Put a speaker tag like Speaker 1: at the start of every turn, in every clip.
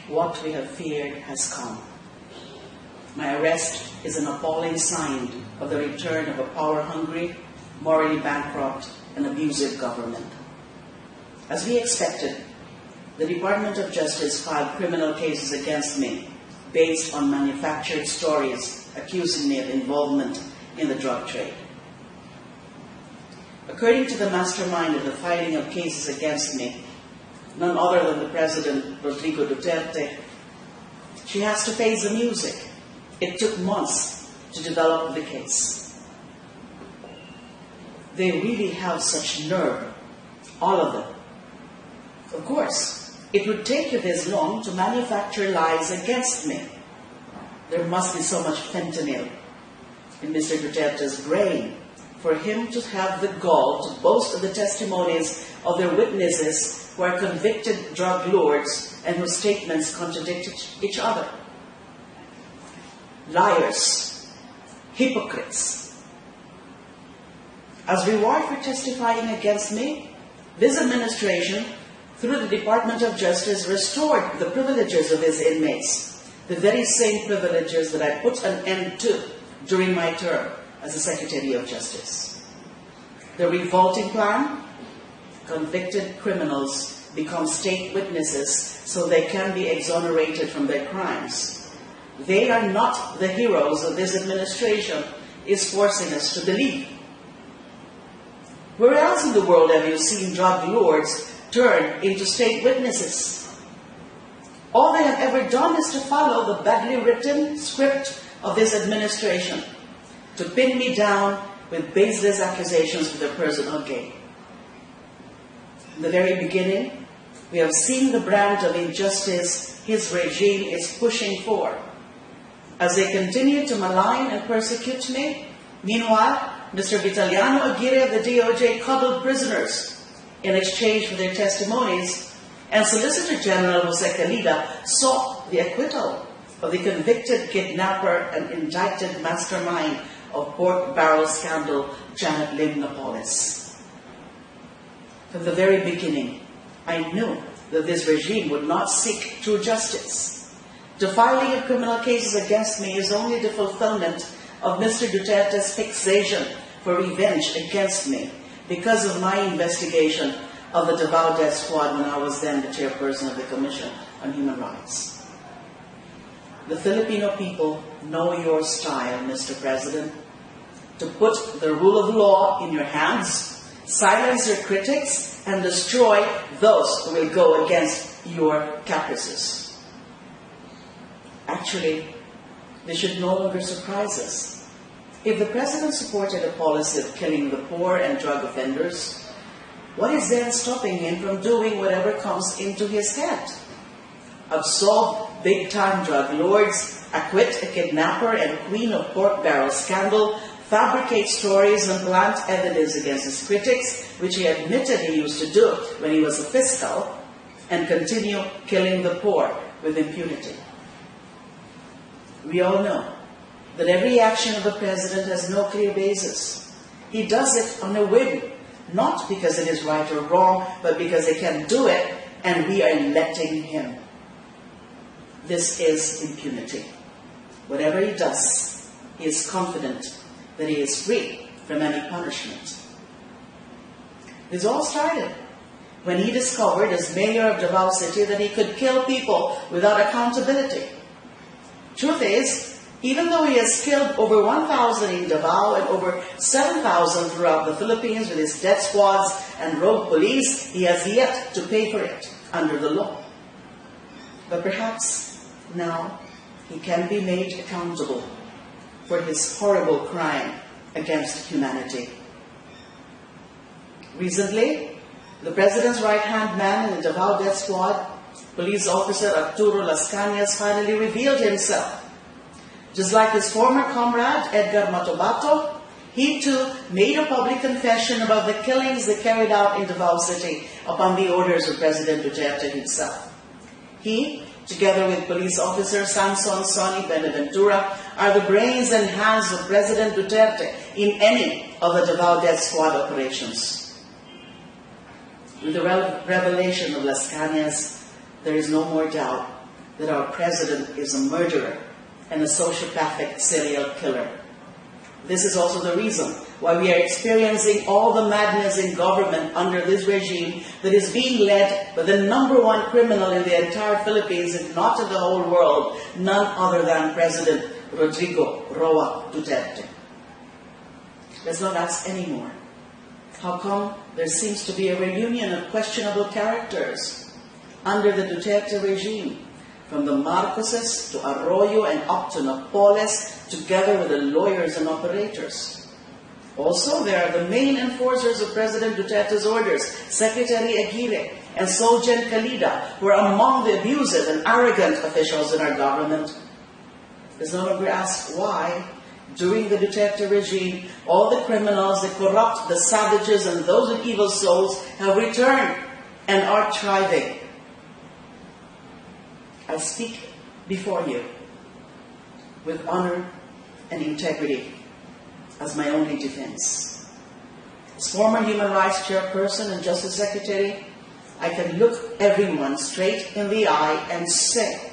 Speaker 1: what we have feared has come. My arrest is an appalling sign of the return of a power-hungry, morally bankrupt, and abusive government. As we expected, the Department of Justice filed criminal cases against me based on manufactured stories accusing me of involvement in the drug trade. According to the mastermind of the filing of cases against me, none other than the President, Rodrigo Duterte, she has to face the music. It took months to develop the case. They really have such nerve, all of them. Of course, it would take you this long to manufacture lies against me. There must be so much fentanyl in Mr. Duterte's brain for him to have the gall to boast of the testimonies of their witnesses who are convicted drug lords and whose statements contradict each other. Liars, hypocrites. As reward for testifying against me, this administration, through the Department of Justice, restored the privileges of its inmates, the very same privileges that I put an end to during my term as the Secretary of Justice. The revolting plan: convicted criminals become state witnesses so they can be exonerated from their crimes. They are not the heroes of this administration is forcing us to believe. Where else in the world have you seen drug lords turn into state witnesses? All they have ever done is to follow the badly written script of this administration, to pin me down with baseless accusations for their personal gain. In the very beginning, we have seen the brand of injustice his regime is pushing for. As they continue to malign and persecute me, meanwhile, Mr. Vitaliano Aguirre of the DOJ cuddled prisoners in exchange for their testimonies, and Solicitor General Jose Calida sought the acquittal of the convicted kidnapper and indicted mastermind of pork barrel scandal, Janet Lim Napoles. From the very beginning, I knew that this regime would not seek true justice. The filing of criminal cases against me is only the fulfillment of Mr. Duterte's fixation for revenge against me because of my investigation of the Davao Death Squad when I was then the chairperson of the Commission on Human Rights. The Filipino people know your style, Mr. President, to put the rule of law in your hands, silence your critics, and destroy those who will go against your caprices. Actually, this should no longer surprise us. If the President supported a policy of killing the poor and drug offenders, what is then stopping him from doing whatever comes into his head? Absolve big-time drug lords, acquit a kidnapper and queen of pork barrel scandal, fabricate stories and plant evidence against his critics, which he admitted he used to do when he was a fiscal, and continue killing the poor with impunity. We all know that every action of the President has no clear basis. He does it on a whim, not because it is right or wrong, but because he can do it and we are letting him. This is impunity. Whatever he does, he is confident that he is free from any punishment. This all started when he discovered as mayor of Davao City that he could kill people without accountability. Truth is, even though he has killed over 1,000 in Davao and over 7,000 throughout the Philippines with his death squads and rogue police, he has yet to pay for it under the law. But perhaps now he can be made accountable for his horrible crime against humanity. Recently, the President's right-hand man in the Davao Death Squad, Police Officer Arturo Las Cañas, finally revealed himself. Just like his former comrade, Edgar Matobato, he too made a public confession about the killings they carried out in Davao City upon the orders of President Duterte himself. He, together with Police Officer Samson Sonny Benaventura, are the brains and hands of President Duterte in any of the Davao Death Squad operations. With the revelation of Las Cañas, there is no more doubt that our president is a murderer and a sociopathic serial killer. This is also the reason why we are experiencing all the madness in government under this regime that is being led by the #1 criminal in the entire Philippines, if not in the whole world, none other than President Rodrigo Roa Duterte. Let's not ask anymore. How come there seems to be a reunion of questionable characters under the Duterte regime? From the Marcoses to Arroyo and up to Napoles, together with the lawyers and operators. Also, there are the main enforcers of President Duterte's orders, Secretary Aguirre and Solgen Calida, who are among the abusive and arrogant officials in our government. Let's no longer ask why, during the Duterte regime, all the criminals, the corrupt, the savages, and those with evil souls have returned and are thriving. I speak before you with honor and integrity as my only defense. As former Human Rights Chairperson and Justice Secretary, I can look everyone straight in the eye and say,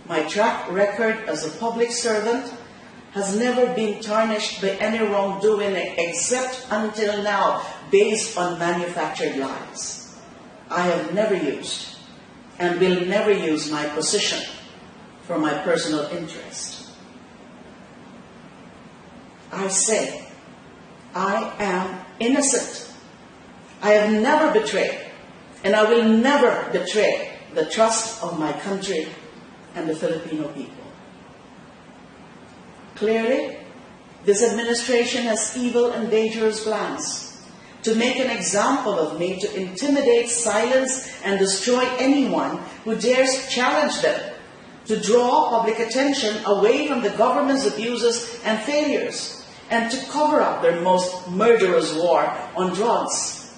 Speaker 1: my track record as a public servant has never been tarnished by any wrongdoing except until now based on manufactured lies. I have never used and will never use my position for my personal interest. I say, I am innocent. I have never betrayed, and I will never betray the trust of my country and the Filipino people. Clearly, this administration has evil and dangerous plans to make an example of me, to intimidate, silence, and destroy anyone who dares challenge them, to draw public attention away from the government's abuses and failures, and to cover up their most murderous war on drugs.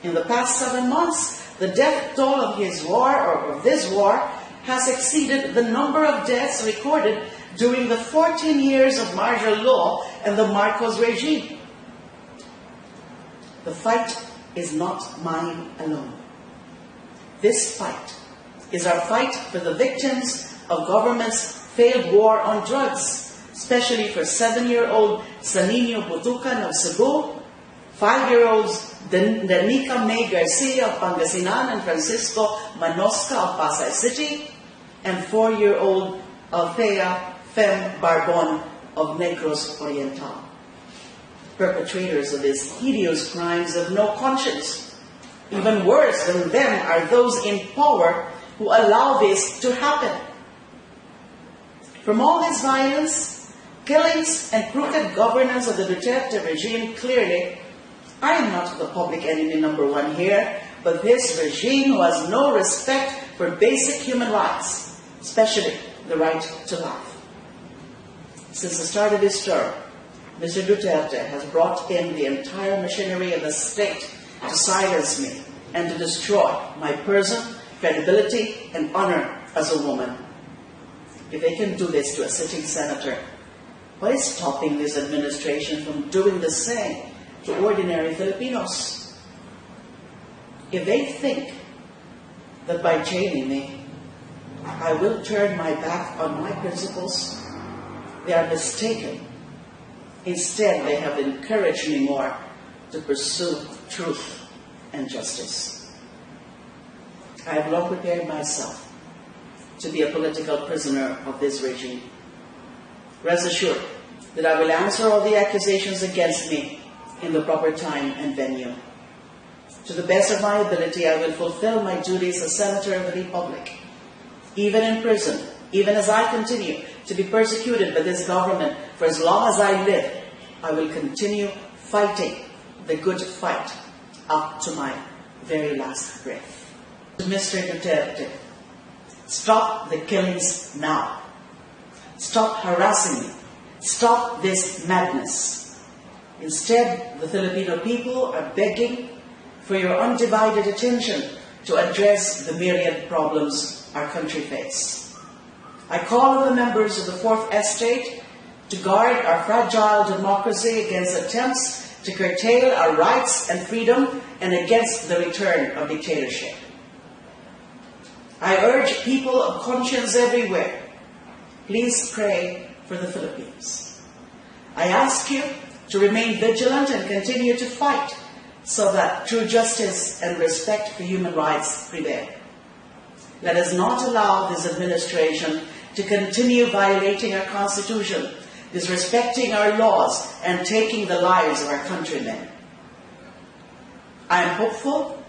Speaker 1: In the past 7 months, the death toll of his war, or of this war, has exceeded the number of deaths recorded during the 14 years of martial law and the Marcos regime. The fight is not mine alone. This fight is our fight for the victims of government's failed war on drugs, especially for 7-year-old Sanino Butucan of Cebu, 5-year-olds Danica May Garcia of Pangasinan and Francisco Manosca of Pasay City, and 4-year-old Althea Fem Barbon of Negros Oriental. Perpetrators of these hideous crimes have no conscience. Even worse than them are those in power who allow this to happen. From all this violence, killings, and crooked governance of the Duterte regime, clearly, I am not the public enemy #1 here, but this regime who has no respect for basic human rights, especially the right to life. Since the start of his term, Mr. Duterte has brought in the entire machinery of the state to silence me and to destroy my person, credibility, and honor as a woman. If they can do this to a sitting senator, what is stopping this administration from doing the same to ordinary Filipinos? If they think that by jailing me, I will turn my back on my principles, they are mistaken. Instead, they have encouraged me more to pursue truth and justice. I have long prepared myself to be a political prisoner of this regime. Rest assured that I will answer all the accusations against me in the proper time and venue. To the best of my ability, I will fulfill my duties as Senator of the Republic. Even in prison, even as I continue to be persecuted by this government for as long as I live, I will continue fighting the good fight up to my very last breath. Mr. Duterte, stop the killings now. Stop harassing me. Stop this madness. Instead, the Filipino people are begging for your undivided attention to address the myriad problems our country faces. I call on the members of the Fourth Estate to guard our fragile democracy against attempts to curtail our rights and freedom and against the return of dictatorship. I urge people of conscience everywhere, please pray for the Philippines. I ask you to remain vigilant and continue to fight so that true justice and respect for human rights prevail. Let us not allow this administration to continue violating our Constitution, disrespecting our laws, and taking the lives of our countrymen. I am hopeful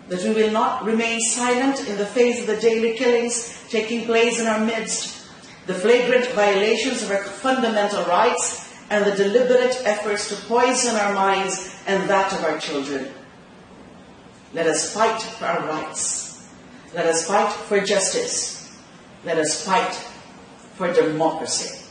Speaker 1: that we will not remain silent in the face of the daily killings taking place in our midst, the flagrant violations of our fundamental rights, and the deliberate efforts to poison our minds and that of our children. Let us fight for our rights. Let us fight for justice. Let us fight for democracy.